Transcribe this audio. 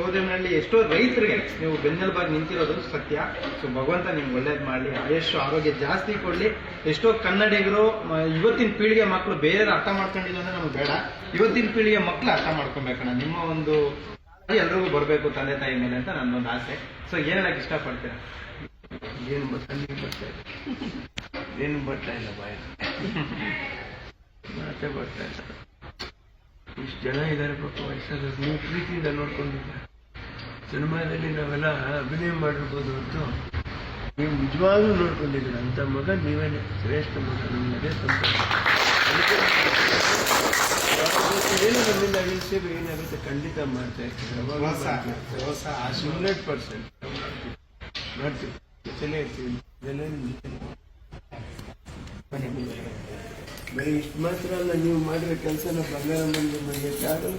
ಸೋದೆಮನಹಳ್ಳಿ ಎಷ್ಟೋ ರೈತರಿಗೆ ನೀವು ಬೆನ್ನೆಲುಬಾಗಿ ನಿಂತಿರೋದು ಸತ್ಯ. ಸೊ ಭಗವಂತ ನಿಮ್ಗೆ ಒಳ್ಳೇದು ಮಾಡಲಿ, ಆಯುಷ್ ಆರೋಗ್ಯ ಜಾಸ್ತಿ ಕೊಡಲಿ. ಎಷ್ಟೋ ಕನ್ನಡಿಗರು ಇವತ್ತಿನ ಪೀಳಿಗೆ ಮಕ್ಕಳು ಬೇರೆ ಅರ್ಥ ಮಾಡ್ಕೊಂಡಿಲ್ಲ ಅಂದ್ರೆ ನಮ್ಗೆ ಬೇಡ, ಇವತ್ತಿನ ಪೀಳಿಗೆ ಮಕ್ಕಳು ಅರ್ಥ ಮಾಡ್ಕೊಬೇಕಣ್ಣ. ನಿಮ್ಮ ಒಂದು ಎಲ್ರಿಗೂ ಬರಬೇಕು ತಂದೆ ತಾಯಿ ಮೇಲೆ ಅಂತ ನನ್ನೊಂದು ಆಸೆ. ಸೊ ಏನ್ ಹೇಳಕ್ ಇಷ್ಟಪಡ್ತೀರಾ? ಏನು ಬರ್ತಾ ಏನು ಬರ್ತಾ ಇಲ್ಲ ಬಾಯ, ಮಾತೇ ಬರ್ತಾ ಇಲ್ಲ. ಇಷ್ಟು ಜನ ಇದ್ದಾರೆ ಪಾಪ ವಯಸ್ಸಾದ, ನೀವು ಪ್ರೀತಿಯಿಂದ ನೋಡ್ಕೊಂಡಿದ್ದೀರ. ಸಿನಿಮಾದಲ್ಲಿ ನಾವೆಲ್ಲ ಅಭಿನಯ ಮಾಡಿರ್ಬೋದು ಹೊರತು ನೀವು ನಿಜವಾಗ್ಲೂ ನೋಡ್ಕೊಂಡಿದ್ದೀರ. ಅಂತ ಮಗ ನೀವೇನೆ ಶ್ರೇಷ್ಠ ಮಗ, ನಮ್ಗೆ ಅದೇ ಸಂತೋಷ. ಏನು ನಮ್ಮಿಂದ ಆಗಲಿ ಸೇವೆ ಏನಾಗುತ್ತೆ ಖಂಡಿತ ಮಾಡ್ತಾ ಇರ್ತೀವಿ, 100% ಮಾಡ್ತೀವಿ, ಜೊತೆಲೇ ಇರ್ತೀವಿ. ಬರೀ ಇಷ್ಟು ಮಾತ್ರ ಅಲ್ಲ, ನೀವು ಮಾಡಿರೋ ಕೆಲಸನ ಬಂಗಾರ ಮಂದಿ ಮನೆಗೆ ಆಗಲ್ಲ.